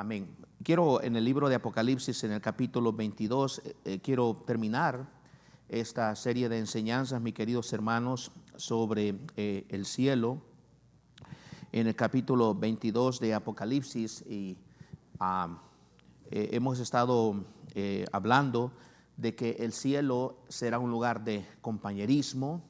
Amén. Quiero en el libro de Apocalipsis, en el capítulo 22, quiero terminar esta serie de enseñanzas, mis queridos hermanos, sobre el cielo. En el capítulo 22 de Apocalipsis hemos estado hablando de que el cielo será un lugar de compañerismo,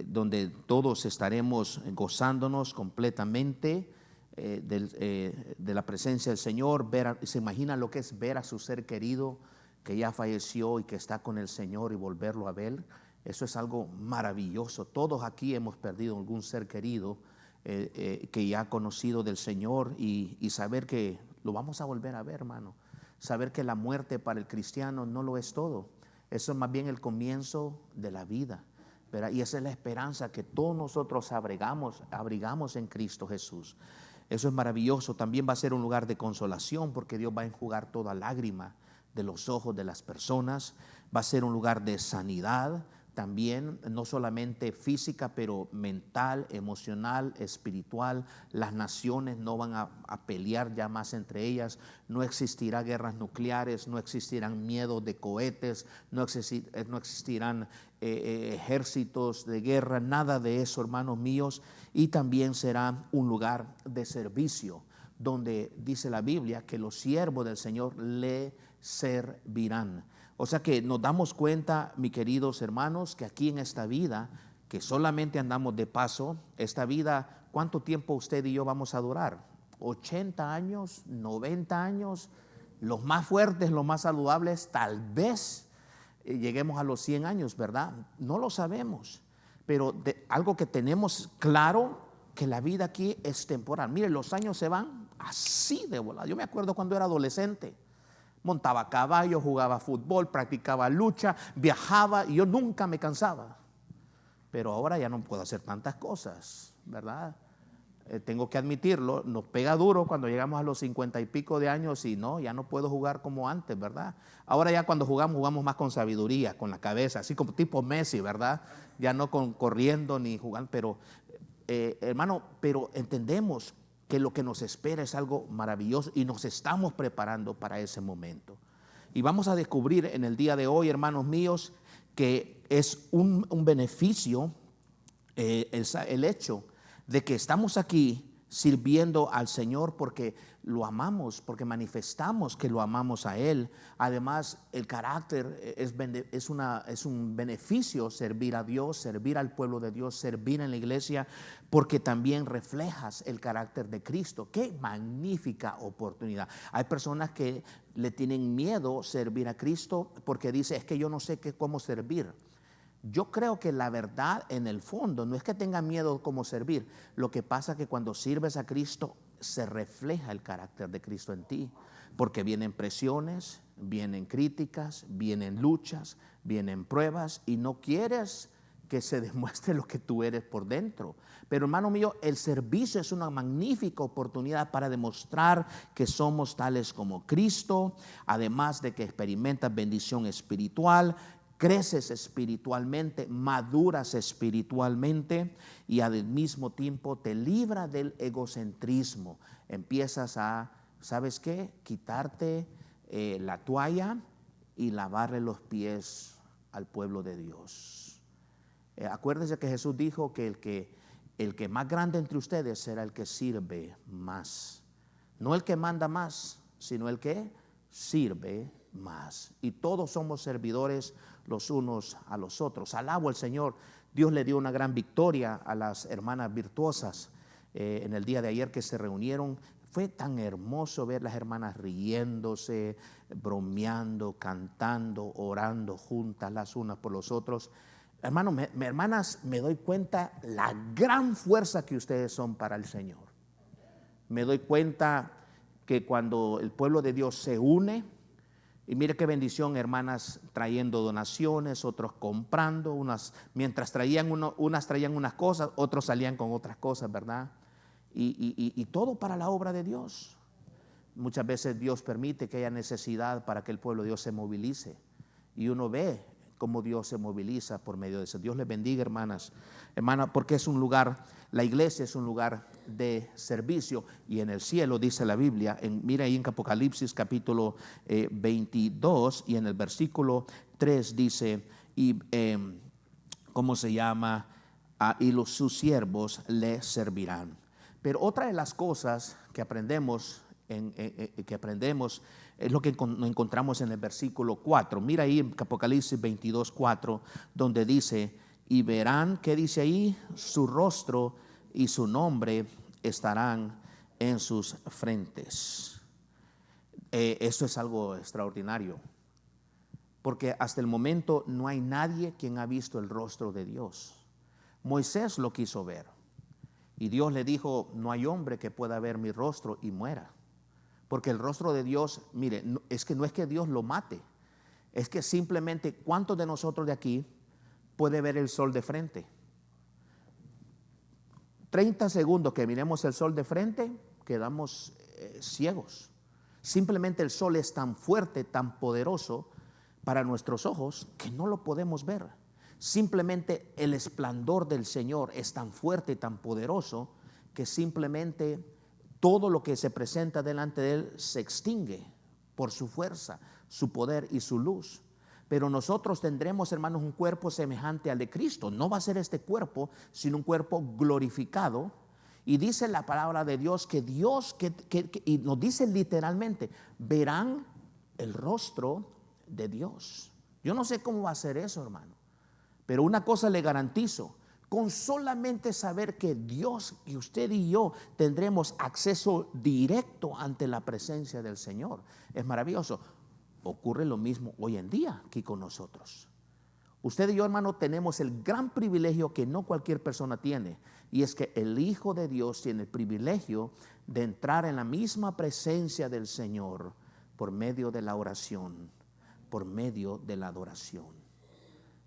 donde todos estaremos gozándonos completamente de la presencia del Señor. Se imagina lo que es ver a su ser querido que ya falleció y que está con el Señor y volverlo a ver. Eso es algo maravilloso. Todos aquí hemos perdido algún ser querido que ya ha conocido del Señor, y saber que lo vamos a volver a ver, hermano. Saber que la muerte para el cristiano no lo es todo. Eso es más bien el comienzo de la vida, ¿verdad? Y esa es la esperanza que todos nosotros abrigamos en Cristo Jesús. Eso es maravilloso. También va a ser un lugar de consolación, porque Dios va a enjugar toda lágrima de los ojos de las personas. Va a ser un lugar de sanidad también, no solamente física, pero mental, emocional, espiritual. Las naciones no van a pelear ya más entre ellas. No existirá guerras nucleares, no existirán miedos de cohetes, no existirán ejércitos de guerra, nada de eso, hermanos míos. Y también será un lugar de servicio, donde dice la Biblia que los siervos del Señor le servirán. O sea que nos damos cuenta, mis queridos hermanos, que aquí en esta vida, que solamente andamos de paso, esta vida, ¿cuánto tiempo usted y yo vamos a durar? 80 años, 90 años, los más fuertes, los más saludables, tal vez lleguemos a los 100 años, ¿verdad? No lo sabemos, pero algo que tenemos claro, que la vida aquí es temporal. Mire, los años se van así de volada. Yo me acuerdo cuando era adolescente, montaba caballo, jugaba fútbol, practicaba lucha, viajaba, y yo nunca me cansaba. Pero ahora ya no puedo hacer tantas cosas, ¿verdad? Tengo que admitirlo, nos pega duro cuando llegamos a los 50 y pico de años, y no, ya no puedo jugar como antes, ¿verdad? Ahora ya cuando jugamos más con sabiduría, con la cabeza, así como tipo Messi, ¿verdad? Ya no corriendo ni jugando, pero hermano, pero entendemos que lo que nos espera es algo maravilloso, y nos estamos preparando para ese momento. Y vamos a descubrir en el día de hoy, hermanos míos, que es un beneficio el hecho de que estamos aquí sirviendo al Señor, porque lo amamos, porque manifestamos que lo amamos a Él. Además, el carácter es un beneficio servir a Dios, servir al pueblo de Dios, servir en la iglesia, porque también reflejas el carácter de Cristo. Qué magnífica oportunidad. Hay personas que le tienen miedo servir a Cristo porque dice, es que yo no sé cómo servir. Yo creo que la verdad en el fondo no es que tenga miedo cómo servir. Lo que pasa es que cuando sirves a Cristo se refleja el carácter de Cristo en ti, porque vienen presiones, vienen críticas, vienen luchas, vienen pruebas, y no quieres que se demuestre lo que tú eres por dentro. Pero hermano mío, el servicio es una magnífica oportunidad para demostrar que somos tales como Cristo, además de que experimentas bendición espiritual, creces espiritualmente, maduras espiritualmente, y al mismo tiempo te libra del egocentrismo. Empiezas a, ¿sabes qué? Quitarte la toalla y lavarle los pies al pueblo de Dios. Acuérdense que Jesús dijo que el que más grande entre ustedes será el que sirve más. No el que manda más, sino el que sirve más. Y todos somos servidores los unos a los otros. Alabo al Señor. Dios le dio una gran victoria a las hermanas virtuosas en el día de ayer que se reunieron. Fue tan hermoso ver las hermanas riéndose, bromeando, cantando, orando juntas las unas por los otros. Hermanos, hermanas, me doy cuenta la gran fuerza que ustedes son para el Señor. Me doy cuenta que cuando el pueblo de Dios se une, y mire qué bendición, hermanas trayendo donaciones, otros comprando, mientras unas traían unas cosas, otros salían con otras cosas, ¿verdad? Y todo para la obra de Dios. Muchas veces Dios permite que haya necesidad para que el pueblo de Dios se movilice, y uno ve cómo Dios se moviliza por medio de eso. Dios les bendiga, hermanas, porque es un lugar, la iglesia es un lugar de servicio, y en el cielo dice la Biblia, mira ahí en Apocalipsis capítulo 22 y en el versículo 3 dice, y ¿cómo se llama? Y sus siervos le servirán. Pero otra de las cosas que aprendemos es lo que encontramos en el versículo 4. Mira ahí en Apocalipsis 22, 4, donde dice, y verán, ¿qué dice ahí? Su rostro y su nombre estarán en sus frentes. Esto es algo extraordinario, porque hasta el momento no hay nadie quien ha visto el rostro de Dios. Moisés lo quiso ver, y Dios le dijo, no hay hombre que pueda ver mi rostro y muera. Porque el rostro de Dios, mire, es que no es que Dios lo mate, es que simplemente, ¿cuántos de nosotros de aquí puede ver el sol de frente? 30 segundos que miremos el sol de frente, quedamos ciegos. Simplemente el sol es tan fuerte, tan poderoso para nuestros ojos, que no lo podemos ver. Simplemente el esplendor del Señor es tan fuerte y tan poderoso que simplemente todo lo que se presenta delante de Él se extingue por su fuerza, su poder y su luz. Pero nosotros tendremos, hermanos, un cuerpo semejante al de Cristo. No va a ser este cuerpo, sino un cuerpo glorificado. Y dice la palabra de Dios que Dios, y nos dice literalmente, verán el rostro de Dios. Yo no sé cómo va a ser eso, hermano, pero una cosa le garantizo: con solamente saber que Dios y usted y yo tendremos acceso directo ante la presencia del Señor, es maravilloso. Ocurre lo mismo hoy en día aquí con nosotros. Usted y yo, hermano, tenemos el gran privilegio que no cualquier persona tiene, y es que el Hijo de Dios tiene el privilegio de entrar en la misma presencia del Señor por medio de la oración, por medio de la adoración.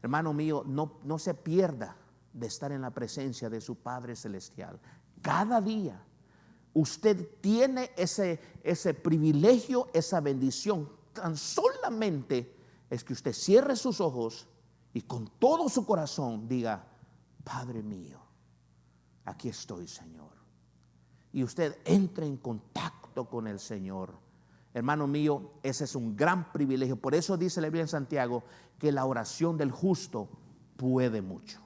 Hermano mío, no se pierda de estar en la presencia de su Padre Celestial. Cada día usted tiene ese privilegio, esa bendición. Tan solamente es que usted cierre sus ojos y con todo su corazón diga: Padre mío, aquí estoy, Señor. Y usted entre en contacto con el Señor. Hermano mío, ese es un gran privilegio. Por eso dice la Biblia en Santiago que la oración del justo puede mucho.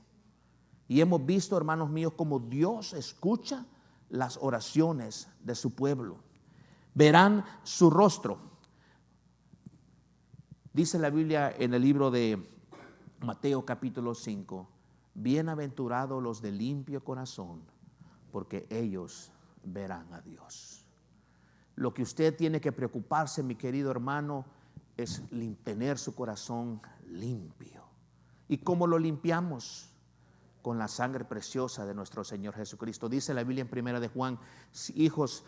Y hemos visto, hermanos míos, cómo Dios escucha las oraciones de su pueblo. Verán su rostro. Dice la Biblia en el libro de Mateo capítulo 5, bienaventurados los de limpio corazón, porque ellos verán a Dios. Lo que usted tiene que preocuparse, mi querido hermano, es tener su corazón limpio. ¿Y cómo lo limpiamos? Con la sangre preciosa de nuestro Señor Jesucristo. Dice la Biblia en primera de Juan: hijos,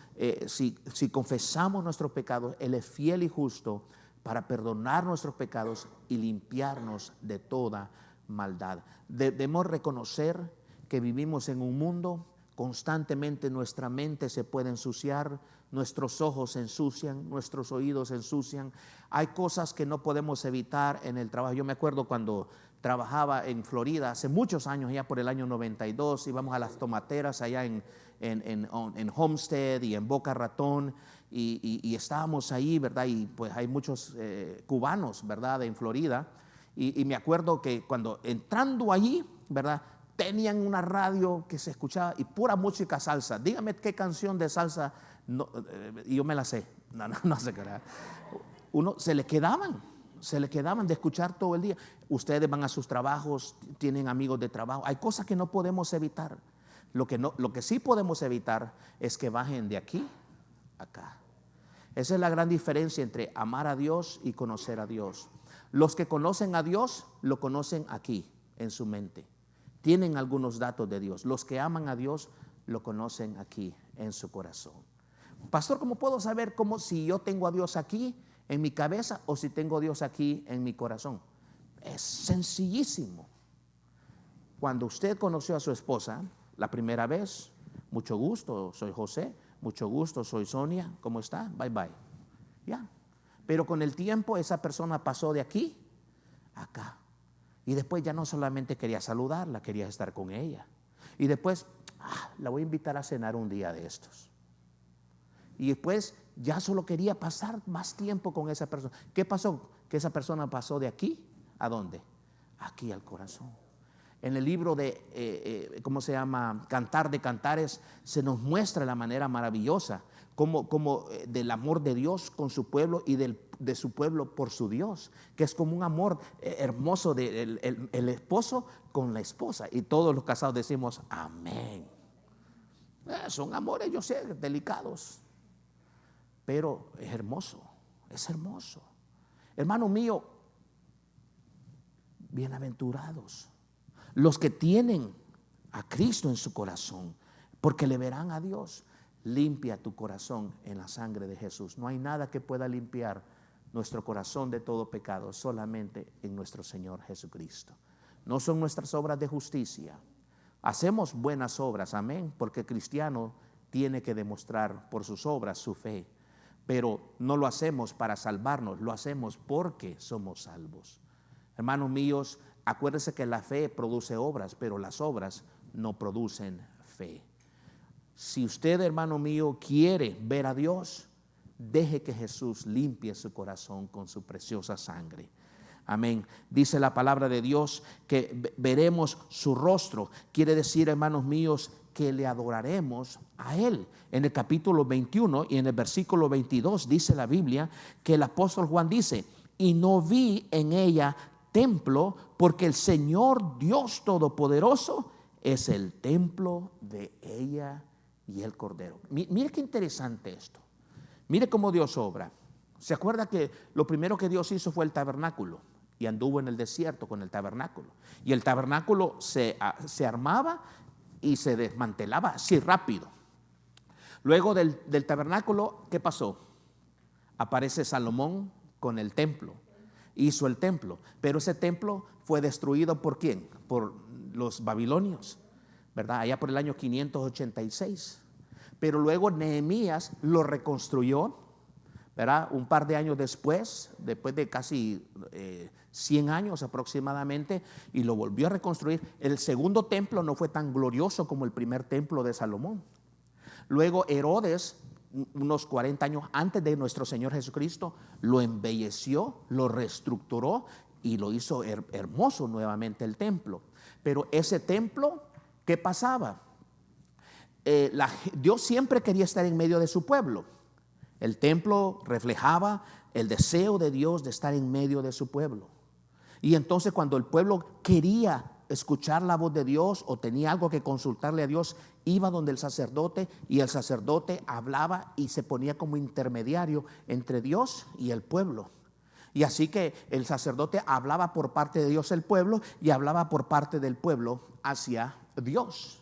si confesamos nuestros pecados, Él es fiel y justo para perdonar nuestros pecados y limpiarnos de toda maldad. Debemos reconocer que vivimos en un mundo, constantemente nuestra mente se puede ensuciar, nuestros ojos se ensucian, nuestros oídos se ensucian. Hay cosas que no podemos evitar en el trabajo. Yo me acuerdo cuando trabajaba en Florida hace muchos años, ya por el año 92, íbamos a las tomateras allá en Homestead y en Boca Ratón, y estábamos ahí, ¿verdad? Y pues hay muchos cubanos, ¿verdad?, en Florida, y me acuerdo que cuando entrando allí, ¿verdad?, tenían una radio que se escuchaba y pura música salsa. Dígame qué canción de salsa, yo me la sé, no sé qué era. Se le quedaban de escuchar todo el día. Ustedes van a sus trabajos, tienen amigos de trabajo. Hay cosas que no podemos evitar. Lo que sí podemos evitar es que bajen de aquí a acá. Esa es la gran diferencia entre amar a Dios y conocer a Dios. Los que conocen a Dios lo conocen aquí, en su mente. Tienen algunos datos de Dios. Los que aman a Dios lo conocen aquí, en su corazón. Pastor, ¿cómo puedo saber si yo tengo a Dios aquí en mi cabeza o si tengo a Dios aquí en mi corazón? Es sencillísimo. Cuando usted conoció a su esposa la primera vez: mucho gusto, soy José. Mucho gusto, soy Sonia. ¿Cómo está? Bye bye. Ya. Pero con el tiempo esa persona pasó de aquí a acá. Y después ya no solamente quería saludarla, quería estar con ella. Y después, la voy a invitar a cenar un día de estos. Y después ya solo quería pasar más tiempo con esa persona. ¿Qué pasó? Que esa persona pasó de aquí ¿a dónde? Aquí al corazón. En el libro de, ¿cómo se llama? Cantar de Cantares, se nos muestra la manera maravillosa como del amor de Dios con su pueblo y de su pueblo por su Dios, que es como un amor hermoso del el esposo con la esposa. Y todos los casados decimos amén. Son amores, yo sé, delicados, pero es hermoso, es hermoso. Hermano mío, bienaventurados los que tienen a Cristo en su corazón, porque le verán a Dios. Limpia tu corazón en la sangre de Jesús. No hay nada que pueda limpiar nuestro corazón de todo pecado, solamente en nuestro Señor Jesucristo. No son nuestras obras de justicia. Hacemos buenas obras, amén, porque el cristiano tiene que demostrar por sus obras su fe, pero no lo hacemos para salvarnos, lo hacemos porque somos salvos. Hermanos míos, acuérdense que la fe produce obras, pero las obras no producen fe. Si usted, hermano mío, quiere ver a Dios, deje que Jesús limpie su corazón con su preciosa sangre. Amén. Dice la palabra de Dios que veremos su rostro. Quiere decir, hermanos míos, que le adoraremos a Él. En el capítulo 21 y en el versículo 22 dice la Biblia que el apóstol Juan dice: y no vi en ella templo, porque el Señor Dios Todopoderoso es el templo de ella y el Cordero. Mire qué interesante esto. Mire cómo Dios obra. ¿Se acuerda que lo primero que Dios hizo fue el tabernáculo? Y anduvo en el desierto con el tabernáculo. Y el tabernáculo se armaba y se desmantelaba así rápido. Luego del tabernáculo, ¿qué pasó? Aparece Salomón con el templo. Hizo el templo, pero ese templo fue destruido ¿por quién? Por los babilonios, ¿verdad? Allá por el año 586. Pero luego Nehemías lo reconstruyó, ¿verdad? Un par de años después de casi 100 años aproximadamente, y lo volvió a reconstruir. El segundo templo no fue tan glorioso como el primer templo de Salomón. Luego Herodes, unos 40 años antes de nuestro Señor Jesucristo, lo embelleció, lo reestructuró y lo hizo hermoso nuevamente el templo. Pero ese templo, ¿qué pasaba? Dios siempre quería estar en medio de su pueblo. El templo reflejaba el deseo de Dios de estar en medio de su pueblo. Y entonces cuando el pueblo quería escuchar la voz de Dios o tenía algo que consultarle a Dios, iba donde el sacerdote, y el sacerdote hablaba y se ponía como intermediario entre Dios y el pueblo. Y así que el sacerdote hablaba por parte de Dios el pueblo y hablaba por parte del pueblo hacia Dios.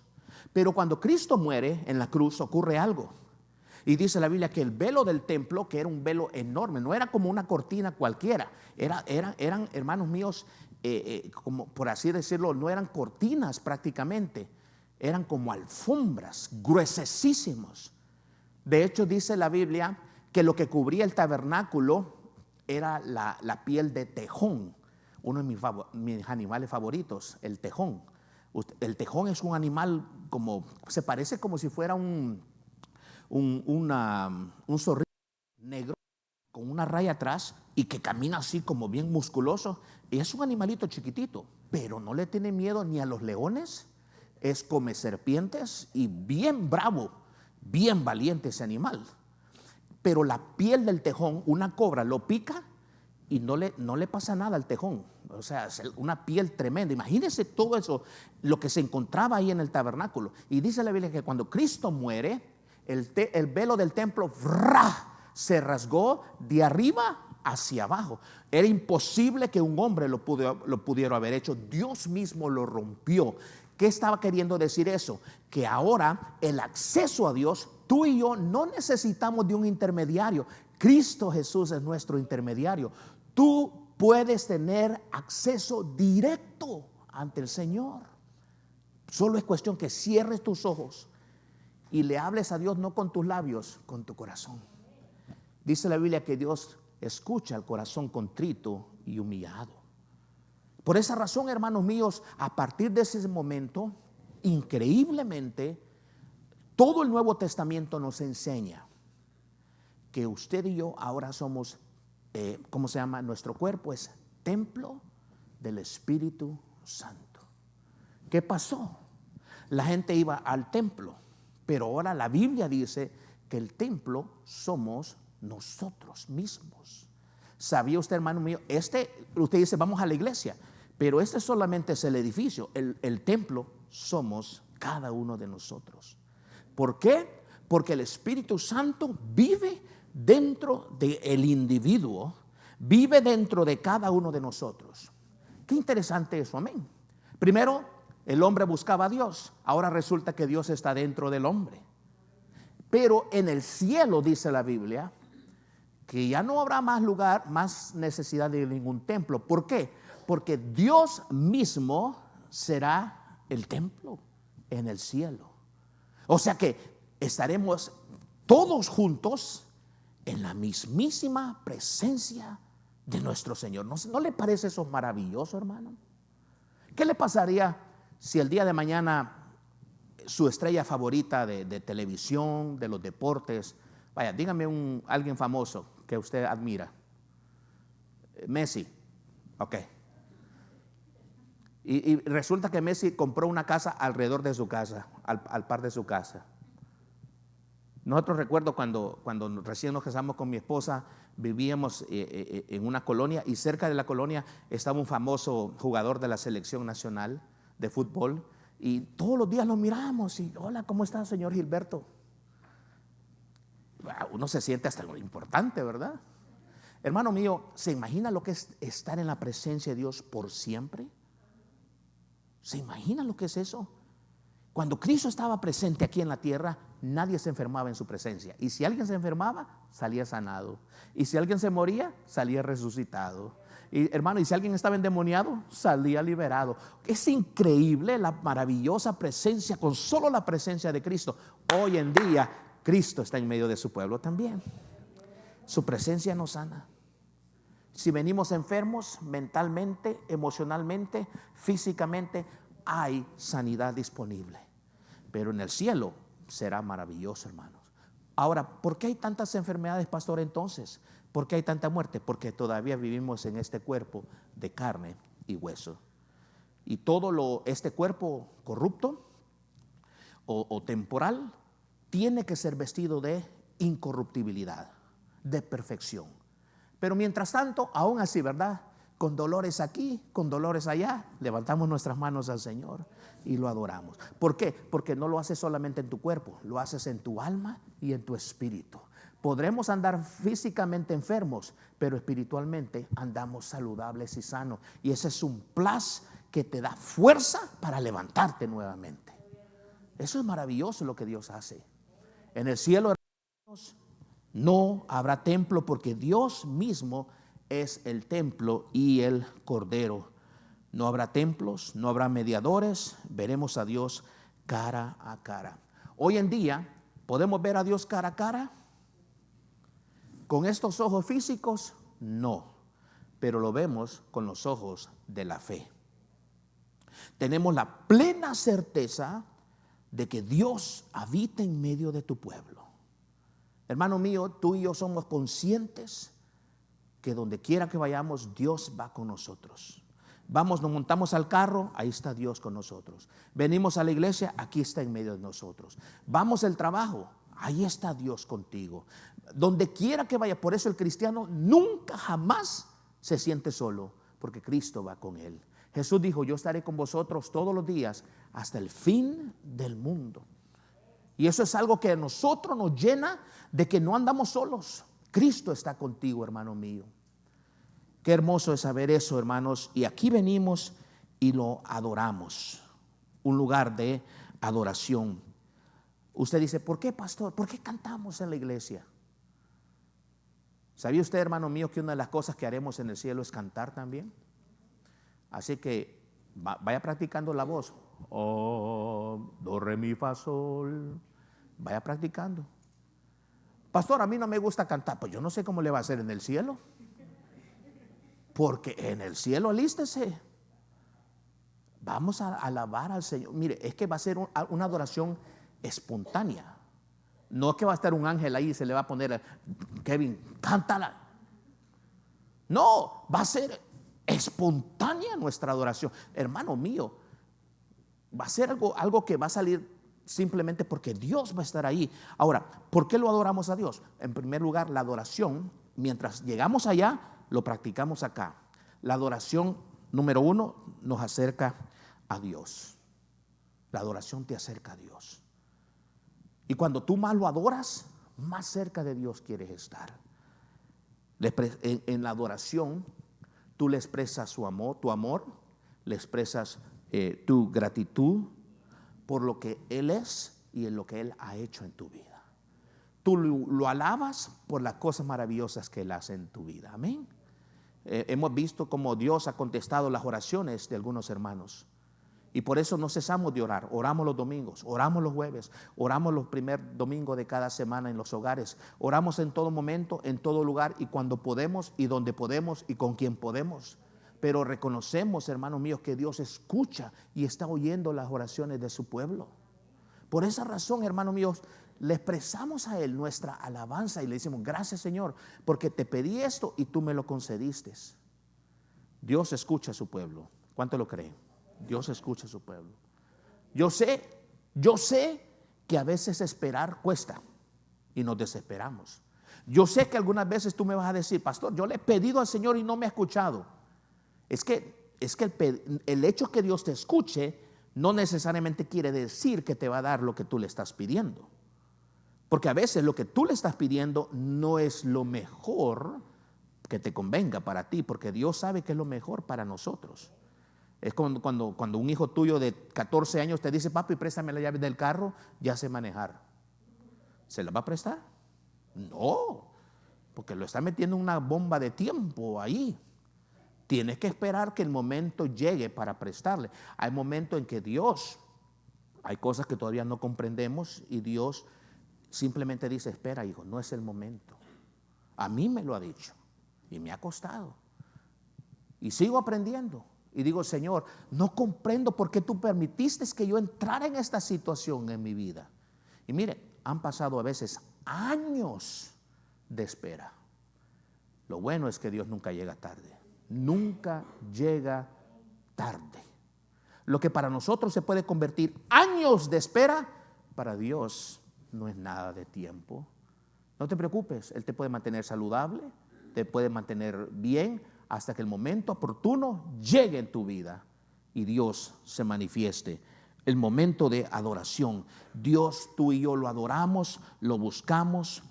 Pero cuando Cristo muere en la cruz ocurre algo. Y dice la Biblia que el velo del templo, que era un velo enorme, no era como una cortina cualquiera, eran hermanos míos, como por así decirlo, no eran cortinas prácticamente, eran como alfombras gruesísimos. De hecho dice la Biblia que lo que cubría el tabernáculo era la piel de tejón, uno de mis animales favoritos, el tejón. El tejón es un animal como, se parece como si fuera un zorrillo negro con una raya atrás y que camina así como bien musculoso. Y es un animalito chiquitito, pero no le tiene miedo ni a los leones, es come serpientes y bien bravo, bien valiente ese animal. Pero la piel del tejón, una cobra lo pica y no le pasa nada al tejón. O sea, es una piel tremenda. Imagínense todo eso, lo que se encontraba ahí en el tabernáculo. Y dice la Biblia que cuando Cristo muere, el velo del templo se rasgó de arriba hacia abajo. Era imposible que un hombre lo pudiera haber hecho. Dios mismo lo rompió. ¿Qué estaba queriendo decir eso? Que ahora el acceso a Dios, tú y yo no necesitamos de un intermediario. Cristo Jesús es nuestro intermediario. Tú puedes tener acceso directo ante el Señor. Solo es cuestión que cierres tus ojos y le hables a Dios no con tus labios, con tu corazón. Dice la Biblia que Dios escucha el corazón contrito y humillado. Por esa razón, hermanos míos, a partir de ese momento, increíblemente, todo el Nuevo Testamento nos enseña que usted y yo ahora somos, ¿cómo se llama? Nuestro cuerpo es templo del Espíritu Santo. ¿Qué pasó? La gente iba al templo, pero ahora la Biblia dice que el templo somos nosotros mismos. ¿Sabía usted, hermano mío? Usted dice, vamos a la iglesia, pero este solamente es el edificio. El templo somos cada uno de nosotros. ¿Por qué? Porque el Espíritu Santo vive dentro del individuo, vive dentro de cada uno de nosotros. Qué interesante eso, amén. Primero, el hombre buscaba a Dios, ahora resulta que Dios está dentro del hombre. Pero en el cielo, dice la Biblia, que ya no habrá más lugar, más necesidad de ningún templo. ¿Por qué? Porque Dios mismo será el templo en el cielo. O sea que estaremos todos juntos en la mismísima presencia de nuestro Señor. ¿No le parece eso maravilloso, hermano? ¿Qué le pasaría si el día de mañana su estrella favorita de televisión, de los deportes, vaya, dígame alguien famoso que usted admira? Messi, ok. Y resulta que Messi compró una casa alrededor de su casa, al par de su casa. Nosotros recuerdo cuando recién nos casamos con mi esposa, vivíamos en una colonia y cerca de la colonia estaba un famoso jugador de la selección nacional de fútbol y todos los días lo miramos y hola, ¿cómo está, señor Gilberto? Uno se siente hasta lo importante, ¿verdad? Hermano mío, ¿se imagina lo que es estar en la presencia de Dios por siempre? ¿Se imagina lo que es eso? Cuando Cristo estaba presente aquí en la tierra, nadie se enfermaba en su presencia. Y si alguien se enfermaba, salía sanado. Y si alguien se moría, salía resucitado. Y hermano, y si alguien estaba endemoniado, salía liberado. Es increíble la maravillosa presencia, con solo la presencia de Cristo. Hoy en día, Cristo está en medio de su pueblo también. Su presencia nos sana. Si venimos enfermos mentalmente, emocionalmente, físicamente, hay sanidad disponible. Pero en el cielo será maravilloso, hermanos. Ahora, ¿por qué hay tantas enfermedades, pastor, entonces? ¿Por qué hay tanta muerte? Porque todavía vivimos en este cuerpo de carne y hueso. Y este cuerpo corrupto o temporal tiene que ser vestido de incorruptibilidad, de perfección. Pero mientras tanto, aún así, ¿verdad? Con dolores aquí, con dolores allá, levantamos nuestras manos al Señor y lo adoramos. ¿Por qué? Porque no lo haces solamente en tu cuerpo, lo haces en tu alma y en tu espíritu. Podremos andar físicamente enfermos, pero espiritualmente andamos saludables y sanos. Y ese es un plus que te da fuerza para levantarte nuevamente. Eso es maravilloso lo que Dios hace. En el cielo, hermanos, no habrá templo porque Dios mismo es el templo y el Cordero. No habrá templos, no habrá mediadores, veremos a Dios cara a cara. Hoy en día, ¿podemos ver a Dios cara a cara? ¿Con estos ojos físicos? No, pero lo vemos con los ojos de la fe. Tenemos la plena certeza de que Dios habita en medio de tu pueblo. Hermano mío, tú y yo somos conscientes que donde quiera que vayamos, Dios va con nosotros. Nos montamos al carro, ahí está Dios con nosotros. Venimos a la iglesia, aquí está en medio de nosotros. Vamos al trabajo, ahí está Dios contigo. Donde quiera que vaya, por eso el cristiano nunca jamás se siente solo, porque Cristo va con él. Jesús dijo, yo estaré con vosotros todos los días hasta el fin del mundo. Y eso es algo que a nosotros nos llena de que no andamos solos. Cristo está contigo, hermano mío. Qué hermoso es saber eso, hermanos. Y aquí venimos y lo adoramos. Un lugar de adoración. Usted dice, ¿por qué, pastor? ¿Por qué cantamos en la iglesia? ¿Sabía usted, hermano mío, que una de las cosas que haremos en el cielo es cantar también? Así que vaya practicando la voz. Oh, do, re, mi, fa, sol. Vaya practicando. Pastor, a mí no me gusta cantar. Pues yo no sé cómo le va a hacer en el cielo. Porque en el cielo alístese. Vamos a alabar al Señor. Mire, es que va a ser una adoración espontánea. No es que va a estar un ángel ahí y se le va a poner, Kevin, cántala. No, va a ser espontánea nuestra adoración. Hermano mío, va a ser algo que va a salir simplemente porque Dios va a estar ahí. Ahora, ¿por qué lo adoramos a Dios? En primer lugar, la adoración, mientras llegamos allá, lo practicamos acá. La adoración, número uno, nos acerca a Dios. La adoración te acerca a Dios. Y cuando tú más lo adoras, más cerca de Dios quieres estar. En la adoración, tú le expresas tu amor, le expresas tu gratitud por lo que Él es y en lo que Él ha hecho en tu vida. Tú lo alabas por las cosas maravillosas que Él hace en tu vida. Amén. Hemos visto cómo Dios ha contestado las oraciones de algunos hermanos. Y por eso no cesamos de orar. Oramos los domingos, oramos los jueves, oramos los primeros domingos de cada semana en los hogares. Oramos en todo momento, en todo lugar y cuando podemos y donde podemos y con quien podemos. Pero reconocemos, hermanos míos, que Dios escucha y está oyendo las oraciones de su pueblo. Por esa razón, hermanos míos, le expresamos a Él nuestra alabanza y le decimos: gracias, Señor, porque te pedí esto y tú me lo concediste. Dios escucha a su pueblo. ¿Cuánto lo creen? Dios escucha a su pueblo. Yo sé que a veces esperar cuesta y nos desesperamos. Yo sé que algunas veces tú me vas a decir: pastor, yo le he pedido al Señor y no me ha escuchado. Es que el hecho que Dios te escuche no necesariamente quiere decir que te va a dar lo que tú le estás pidiendo. Porque a veces lo que tú le estás pidiendo no es lo mejor que te convenga para ti, porque Dios sabe que es lo mejor para nosotros. Es cuando un hijo tuyo de 14 años te dice: papi, préstame la llave del carro, ya sé manejar. ¿Se la va a prestar? No, porque lo está metiendo en una bomba de tiempo ahí. Tienes que esperar que el momento llegue para prestarle. Hay momentos en que Dios, hay cosas que todavía no comprendemos y Dios simplemente dice: espera, hijo, no es el momento. A mí me lo ha dicho y me ha costado. Y sigo aprendiendo. Y digo: Señor, no comprendo por qué tú permitiste que yo entrara en esta situación en mi vida. Y mire, han pasado a veces años de espera. Lo bueno es que Dios nunca llega tarde. Nunca llega tarde. Lo que para nosotros se puede convertir años de espera, para Dios no es nada de tiempo. No te preocupes, Él te puede mantener saludable, te puede mantener bien, hasta que el momento oportuno llegue en tu vida y Dios se manifieste. El momento de adoración, Dios, tú y yo lo adoramos, lo buscamos.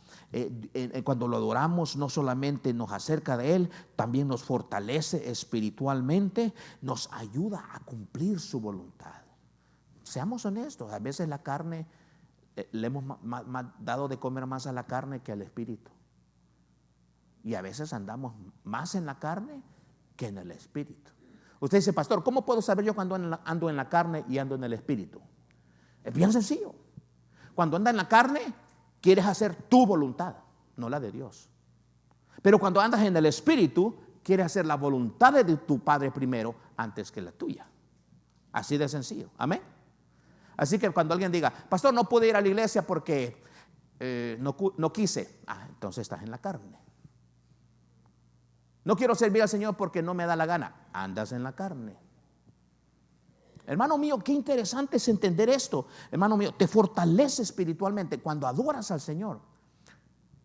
Cuando lo adoramos, no solamente nos acerca de Él, también nos fortalece espiritualmente, nos ayuda a cumplir su voluntad. Seamos honestos, a veces la carne, le hemos dado de comer más a la carne que al espíritu. Y a veces andamos más en la carne que en el espíritu. Usted dice: pastor, ¿cómo puedo saber yo cuando ando en la carne y ando en el espíritu? Es bien sencillo. Cuando andas en la carne, quieres hacer tu voluntad, no la de Dios. Pero cuando andas en el espíritu, quieres hacer la voluntad de tu Padre primero antes que la tuya. Así de sencillo. Amén. Así que cuando alguien diga: pastor, no pude ir a la iglesia porque no quise. Entonces estás en la carne. No quiero servir al Señor porque no me da la gana. Andas en la carne. Hermano mío, qué interesante es entender esto. Hermano mío, te fortalece espiritualmente. Cuando adoras al Señor,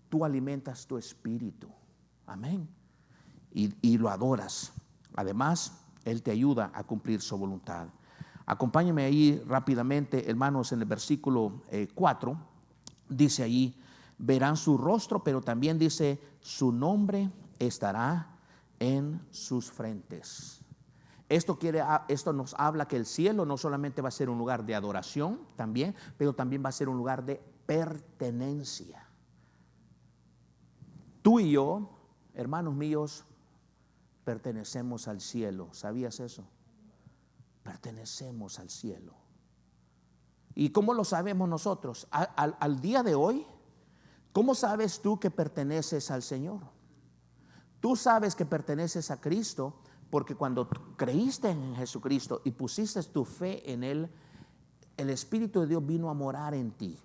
tú alimentas tu espíritu. Amén. Y lo adoras. Además, Él te ayuda a cumplir su voluntad. Acompáñenme ahí rápidamente, hermanos, en el versículo 4. Dice ahí: verán su rostro, pero también dice: su nombre estará en sus frentes. Esto nos habla que el cielo no solamente va a ser un lugar de adoración también, pero también va a ser un lugar de pertenencia. Tú y yo, hermanos míos, pertenecemos al cielo. ¿Sabías eso? Pertenecemos al cielo. ¿Y cómo lo sabemos nosotros? Al día de hoy, ¿cómo sabes tú que perteneces al Señor? Tú sabes que perteneces a Cristo Porque cuando creíste en Jesucristo y pusiste tu fe en Él, el Espíritu de Dios vino a morar en ti.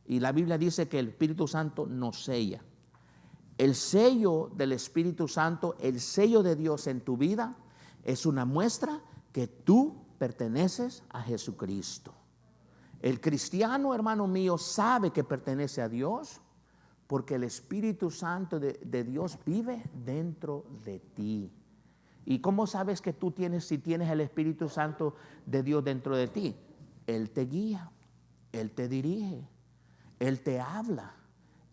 Y la Biblia dice que el Espíritu Santo nos sella. El sello del Espíritu Santo, el sello de Dios en tu vida, es una muestra que tú perteneces a Jesucristo. El cristiano, hermano mío, sabe que pertenece a Dios porque el Espíritu Santo de Dios vive dentro de ti. ¿Y cómo sabes que tú tienes, si tienes el Espíritu Santo de Dios dentro de ti? Él te guía, Él te dirige, Él te habla,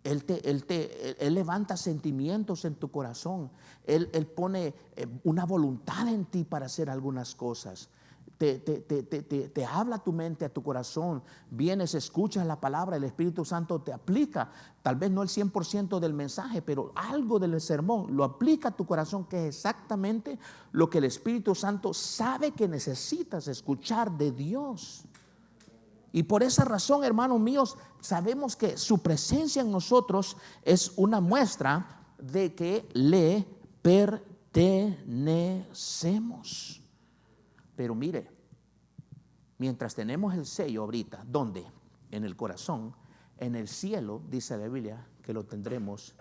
Él levanta sentimientos en tu corazón, Él pone una voluntad en ti para hacer algunas cosas. Te habla a tu mente, a tu corazón. Vienes, escuchas la palabra, el Espíritu Santo te aplica, tal vez no el 100% del mensaje, pero algo del sermón lo aplica a tu corazón, que es exactamente lo que el Espíritu Santo sabe que necesitas escuchar de Dios. Y por esa razón, hermanos míos, sabemos que su presencia en nosotros es una muestra de que le pertenecemos. Pero mire, mientras tenemos el sello ahorita, ¿dónde? En el corazón. En el cielo, dice la Biblia, que lo tendremos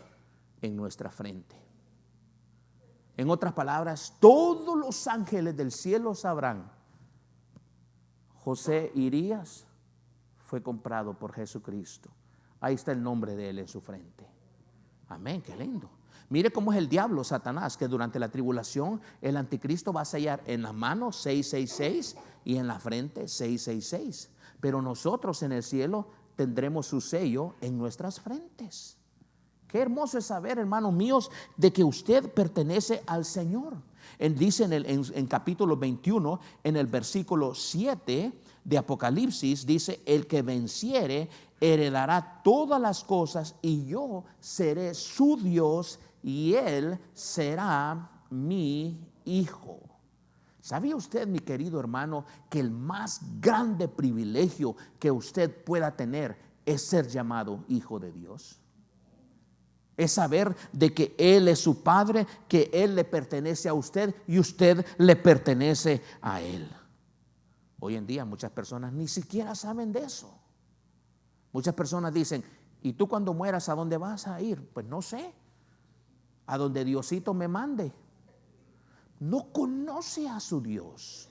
en nuestra frente. En otras palabras, todos los ángeles del cielo sabrán: José Irías fue comprado por Jesucristo. Ahí está el nombre de él en su frente. Amén, qué lindo. Mire cómo es el diablo, Satanás, que durante la tribulación el anticristo va a sellar en las manos 666 y en la frente 666. Pero nosotros en el cielo tendremos su sello en nuestras frentes. Qué hermoso es saber, hermanos míos, de que usted pertenece al Señor. Dice en capítulo 21, en el versículo 7 de Apocalipsis, dice: el que venciere heredará todas las cosas, y yo seré su Dios y él será mi hijo. ¿Sabía usted, mi querido hermano, que el más grande privilegio que usted pueda tener es ser llamado hijo de Dios? Es saber de que Él es su Padre, que Él le pertenece a usted y usted le pertenece a Él. Hoy en día muchas personas ni siquiera saben de eso. Muchas personas dicen: ¿y tú cuando mueras a dónde vas a ir? Pues no sé, a donde Diosito me mande. No conoce a su Dios.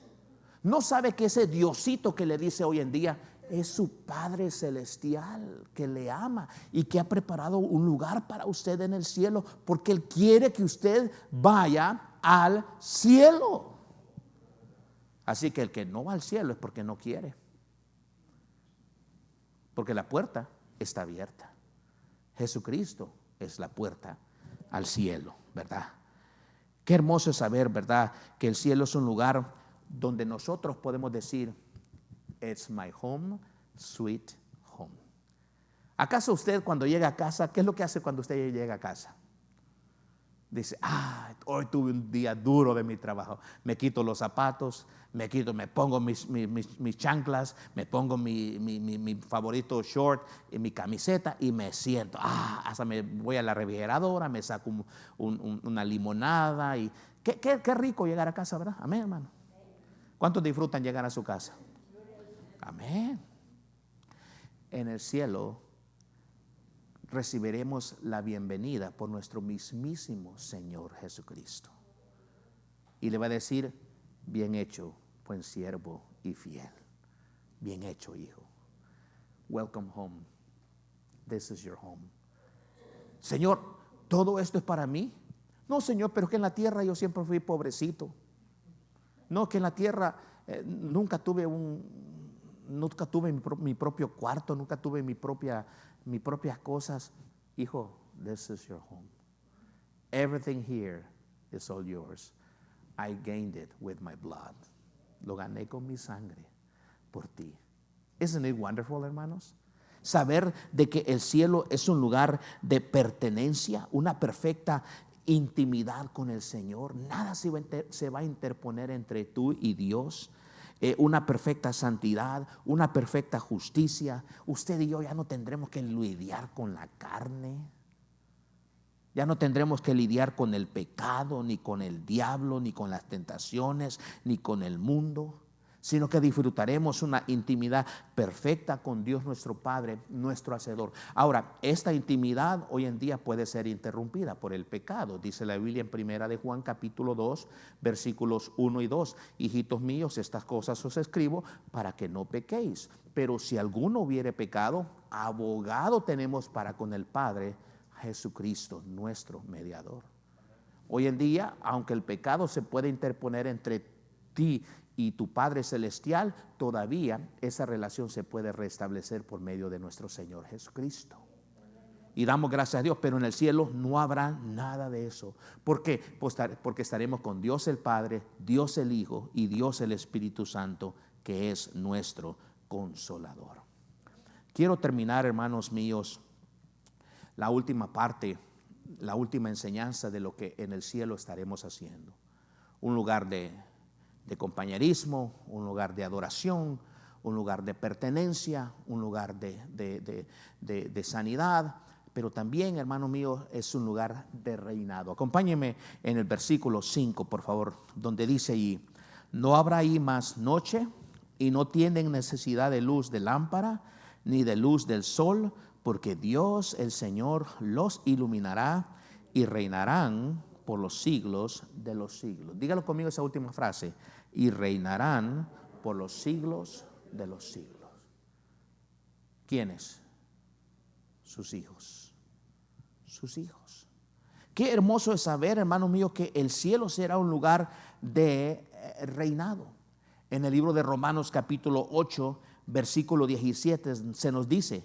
No sabe que ese Diosito que le dice hoy en día es su Padre celestial, que le ama y que ha preparado un lugar para usted en el cielo, porque Él quiere que usted vaya al cielo. Así que el que no va al cielo es porque no quiere, porque la puerta está abierta. Jesucristo es la puerta al cielo, ¿verdad? Qué hermoso es saber, ¿verdad?, que el cielo es un lugar donde nosotros podemos decir: it's my home, sweet home. ¿Acaso usted cuando llega a casa, qué es lo que hace cuando usted llega a casa? Dice: hoy tuve un día duro de mi trabajo. Me quito los zapatos, me pongo mis chanclas, me pongo mi favorito short y mi camiseta y me siento. Hasta me voy a la refrigeradora, me saco una limonada. Y qué rico llegar a casa, ¿verdad? Amén, hermano. ¿Cuántos disfrutan llegar a su casa? Amén. En el cielo recibiremos la bienvenida por nuestro mismísimo Señor Jesucristo. Y le va a decir: bien hecho, buen siervo y fiel. Bien hecho, hijo. Welcome home. This is your home. Señor, ¿todo esto es para mí? No, Señor, pero es que en la tierra yo siempre fui pobrecito. No, que en la tierra nunca tuve mi propio cuarto, nunca tuve mis propias cosas. Hijo, this is your home. Everything here is all yours. I gained it with my blood. Lo gané con mi sangre por ti. Isn't it wonderful, hermanos? Saber de que el cielo es un lugar de pertenencia, una perfecta intimidad con el Señor. Nada se va a interponer entre tú y Dios. Una perfecta santidad, una perfecta justicia. Usted y yo ya no tendremos que lidiar con la carne. Ya no tendremos que lidiar con el pecado, ni con el diablo, ni con las tentaciones, ni con el mundo, sino que disfrutaremos una intimidad perfecta con Dios nuestro Padre, nuestro Hacedor. Ahora, esta intimidad hoy en día puede ser interrumpida por el pecado. Dice la Biblia en Primera de Juan capítulo 2, versículos 1 y 2. Hijitos míos, estas cosas os escribo para que no pequéis. Pero si alguno hubiere pecado, abogado tenemos para con el Padre, Jesucristo, nuestro mediador. Hoy en día, aunque el pecado se puede interponer entre ti y tu Padre Celestial, todavía esa relación se puede restablecer por medio de nuestro Señor Jesucristo. Y damos gracias a Dios, pero en el cielo no habrá nada de eso. ¿Por qué? Porque estaremos con Dios el Padre, Dios el Hijo y Dios el Espíritu Santo, que es nuestro consolador. Quiero terminar, hermanos míos, la última parte, la última enseñanza de lo que en el cielo estaremos haciendo. Un lugar de compañerismo, un lugar de adoración, un lugar de pertenencia, un lugar de sanidad, pero también, hermano mío, es un lugar de reinado. Acompáñenme en el versículo 5, por favor, donde dice allí: no habrá ahí más noche, y no tienen necesidad de luz de lámpara, ni de luz del sol, porque Dios el Señor los iluminará y reinarán por los siglos de los siglos. Dígalo conmigo esa última frase: y reinarán por los siglos de los siglos. ¿Quiénes? Sus hijos. Sus hijos. Qué hermoso es saber, hermano mío, que el cielo será un lugar de reinado. En el libro de Romanos capítulo 8, versículo 17 se nos dice: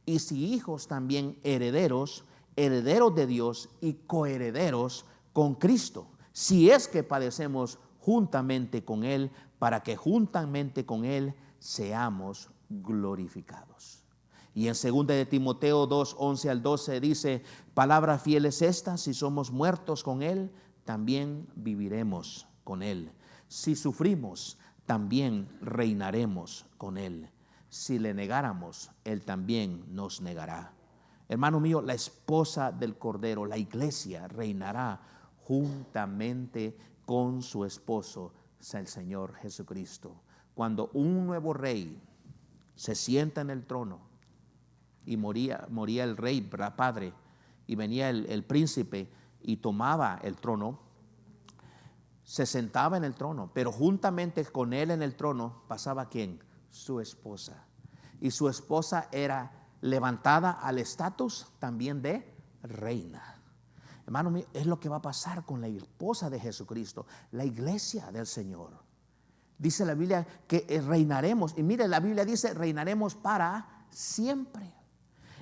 y si hijos, también herederos, herederos de Dios y coherederos con Cristo, si es que padecemos juntamente con Él, para que juntamente con Él seamos glorificados. Y en 2 de Timoteo 2, 11 al 12 dice: palabra fiel es esta: si somos muertos con Él, también viviremos con Él. Si sufrimos, también reinaremos con Él. Si le negáramos, Él también nos negará. Hermano mío, la esposa del Cordero, la iglesia, reinará juntamente con su esposo, el Señor Jesucristo. Cuando un nuevo rey se sienta en el trono, y moría el rey, padre, y venía el príncipe y tomaba el trono, se sentaba en el trono, pero juntamente con él en el trono pasaba ¿quién? Su esposa. Y su esposa era levantada al estatus también de reina. Hermano mío, es lo que va a pasar con la esposa de Jesucristo, la iglesia del Señor. Dice la Biblia que reinaremos, y mire, la Biblia dice reinaremos para siempre.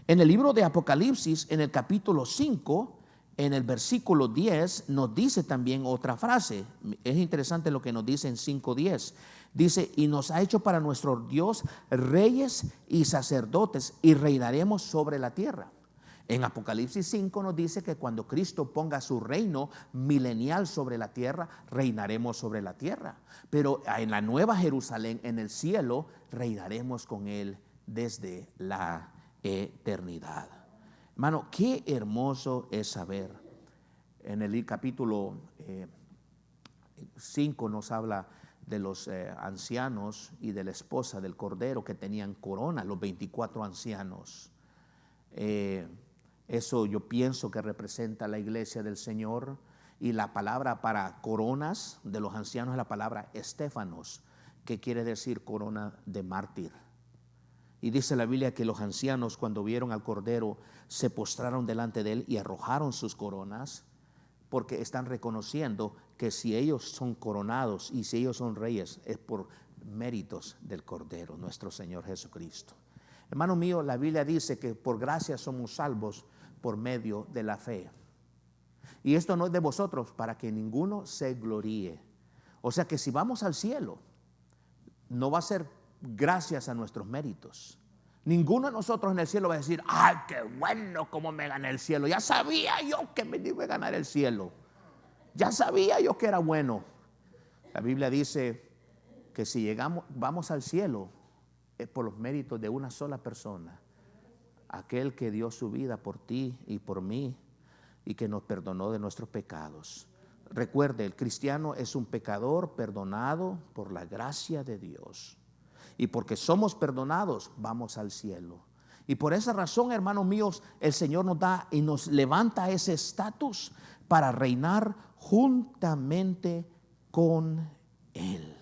En el libro de Apocalipsis, en el capítulo 5, en el versículo 10, nos dice también otra frase. Es interesante lo que nos dice en 5:10. Dice: y nos ha hecho para nuestro Dios reyes y sacerdotes, y reinaremos sobre la tierra. En Apocalipsis 5 nos dice que cuando Cristo ponga su reino milenial sobre la tierra, reinaremos sobre la tierra. Pero en la nueva Jerusalén, en el cielo, reinaremos con Él desde la eternidad. Hermano, qué hermoso es saber. En el capítulo 5 nos habla de los ancianos y de la esposa del Cordero que tenían corona, los 24 ancianos. Eso yo pienso que representa la iglesia del Señor. Y la palabra para coronas de los ancianos es la palabra estéfanos, que quiere decir corona de mártir. Y dice la Biblia que los ancianos, cuando vieron al Cordero, se postraron delante de él y arrojaron sus coronas, porque están reconociendo que si ellos son coronados y si ellos son reyes, es por méritos del Cordero, nuestro Señor Jesucristo. Hermano mío, la Biblia dice que por gracia somos salvos por medio de la fe. Y esto no es de vosotros, para que ninguno se gloríe. O sea que si vamos al cielo, no va a ser gracias a nuestros méritos. Ninguno de nosotros en el cielo va a decir: ay, qué bueno cómo me gané el cielo. Ya sabía yo que me iba a ganar el cielo. Ya sabía yo que era bueno. La Biblia dice que si vamos al cielo, es por los méritos de una sola persona, aquel que dio su vida por ti y por mí, y que nos perdonó de nuestros pecados. Recuerde, el cristiano es un pecador perdonado por la gracia de Dios. Y porque somos perdonados, vamos al cielo. Y por esa razón, hermanos míos, el Señor nos da y nos levanta ese estatus para reinar juntamente con Él.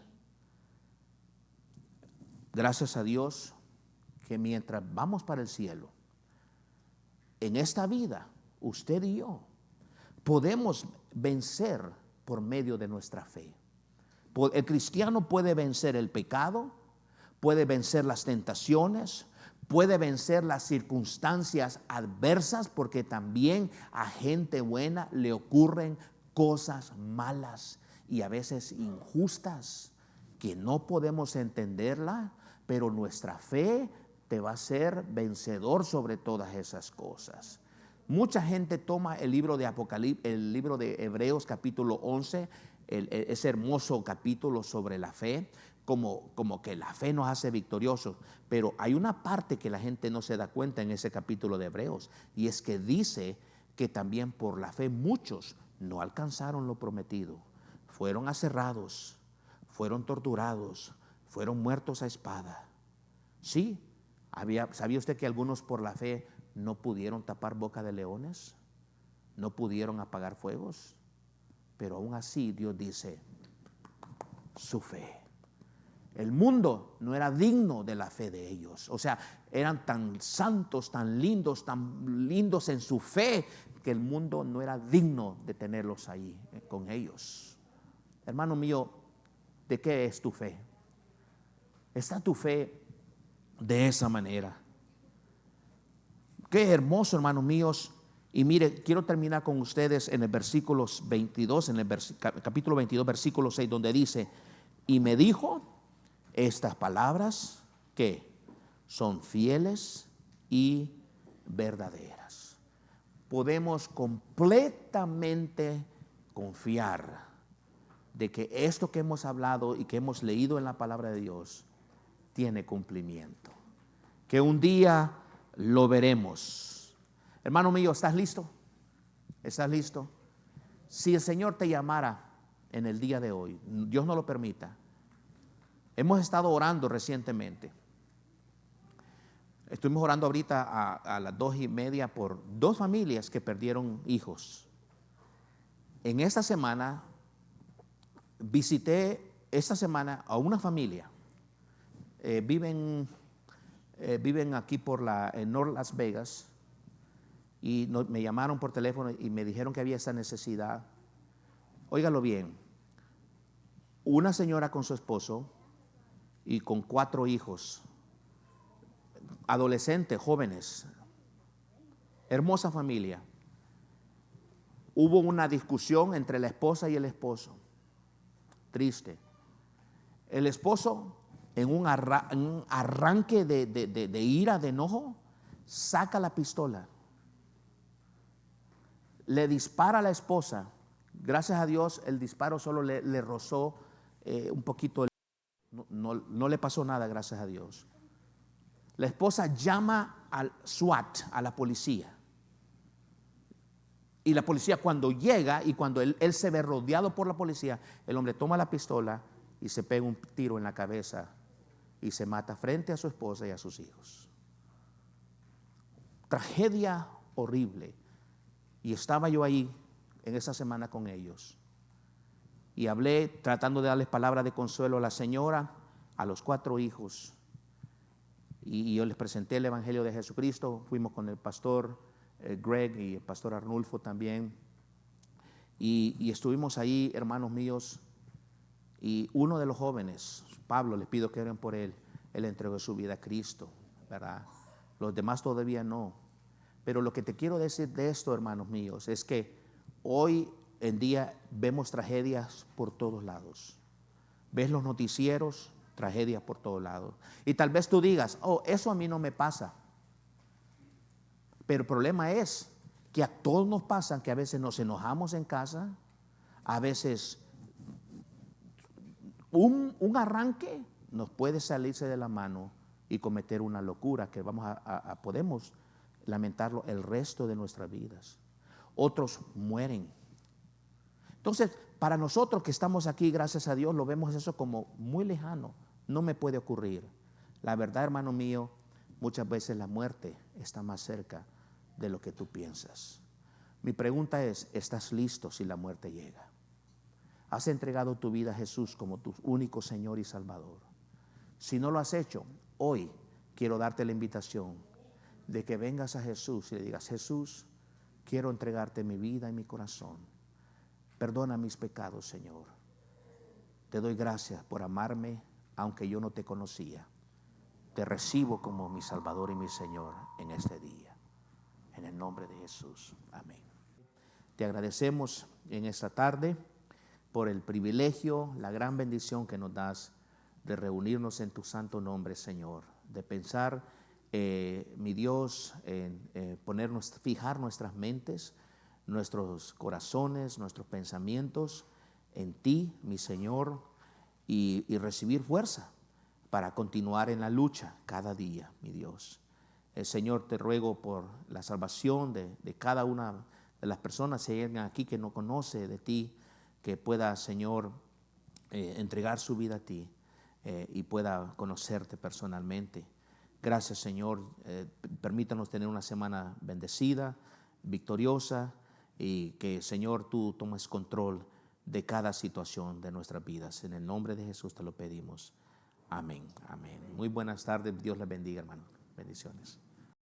Gracias a Dios que mientras vamos para el cielo, en esta vida, usted y yo podemos vencer por medio de nuestra fe. El cristiano puede vencer el pecado, puede vencer las tentaciones, puede vencer las circunstancias adversas, porque también a gente buena le ocurren cosas malas y a veces injustas que no podemos entenderla, pero nuestra fe te va a hacer vencedor sobre todas esas cosas. Mucha gente toma el libro de Apocalipsis, el libro de Hebreos capítulo 11, ese hermoso capítulo sobre la fe, como que la fe nos hace victoriosos. Pero hay una parte que la gente no se da cuenta en ese capítulo de Hebreos, y es que dice que también por la fe muchos no alcanzaron lo prometido. Fueron aserrados, fueron torturados, fueron muertos a espada. Sí, ¿sabía usted que algunos por la fe no pudieron tapar boca de leones? No pudieron apagar fuegos. Pero aún así Dios dice, su fe. El mundo no era digno de la fe de ellos. O sea, eran tan santos, tan lindos en su fe, que el mundo no era digno de tenerlos ahí con ellos. Hermano mío, ¿de qué es tu fe? ¿Está tu fe de esa manera? Qué hermoso, hermanos míos. Y mire, quiero terminar con ustedes en el versículo 22, en el capítulo 22, versículo 6, donde dice, y me dijo estas palabras que son fieles y verdaderas. Podemos completamente confiar de que esto que hemos hablado y que hemos leído en la palabra de Dios tiene cumplimiento, que un día lo veremos. Hermano mío, ¿estás listo? ¿Estás listo? Si el Señor te llamara en el día de hoy, Dios no lo permita. Hemos estado orando recientemente. Estuvimos orando ahorita a las 2:30 por 2 familias que perdieron hijos. En esta semana visité a una familia. Viven aquí en North Las Vegas, y me llamaron por teléfono y me dijeron que había esa necesidad. Óigalo bien, una señora con su esposo y con 4 hijos, adolescentes, jóvenes, hermosa familia. Hubo una discusión entre la esposa y el esposo, triste. El esposo, en un arranque de ira, de enojo, saca la pistola, le dispara a la esposa. Gracias a Dios el disparo solo le rozó un poquito, no le pasó nada, gracias a Dios. La esposa llama al SWAT, a la policía, y la policía cuando llega y cuando él se ve rodeado por la policía, el hombre toma la pistola y se pega un tiro en la cabeza y se mata frente a su esposa y a sus hijos. Tragedia horrible. Y estaba yo ahí en esa semana con ellos, y hablé tratando de darles palabras de consuelo a la señora, a los 4 hijos, y yo les presenté el Evangelio de Jesucristo. Fuimos con el pastor Greg y el pastor Arnulfo también, y estuvimos ahí, hermanos míos. Y uno de los jóvenes, Pablo, les pido que oren por él. Él entregó su vida a Cristo, ¿verdad? Los demás todavía no. Pero lo que te quiero decir de esto, hermanos míos, es que hoy en día vemos tragedias por todos lados. Ves los noticieros, tragedias por todos lados. Y tal vez tú digas, oh, eso a mí no me pasa. Pero el problema es que a todos nos pasa que a veces nos enojamos en casa, a veces un arranque nos puede salirse de la mano y cometer una locura que podemos lamentarlo el resto de nuestras vidas. otros mueren. Entonces, para nosotros que estamos aquí, gracias a Dios, lo vemos eso como muy lejano. No me puede ocurrir. La verdad, hermano mío, muchas veces la muerte está más cerca de lo que tú piensas. Mi pregunta es, ¿estás listo si la muerte llega? ¿Has entregado tu vida a Jesús como tu único Señor y Salvador? Si no lo has hecho, hoy quiero darte la invitación de que vengas a Jesús y le digas: Jesús, quiero entregarte mi vida y mi corazón. Perdona mis pecados, Señor. Te doy gracias por amarme, aunque yo no te conocía. Te recibo como mi Salvador y mi Señor en este día. En el nombre de Jesús. Amén. Te agradecemos en esta tarde por el privilegio, la gran bendición que nos das de reunirnos en tu santo nombre, Señor. De pensar, mi Dios, en fijar nuestras mentes, nuestros corazones, nuestros pensamientos en ti, mi Señor, y recibir fuerza para continuar en la lucha cada día, mi Dios. Señor, te ruego por la salvación de cada una de las personas, si hay alguien aquí que no conoce de ti, que pueda, Señor, entregar su vida a ti y pueda conocerte personalmente. Gracias, Señor. Permítanos tener una semana bendecida, victoriosa, y que, Señor, tú tomes control de cada situación de nuestras vidas. En el nombre de Jesús te lo pedimos. Amén, amén. Muy buenas tardes. Dios les bendiga, hermano. Bendiciones.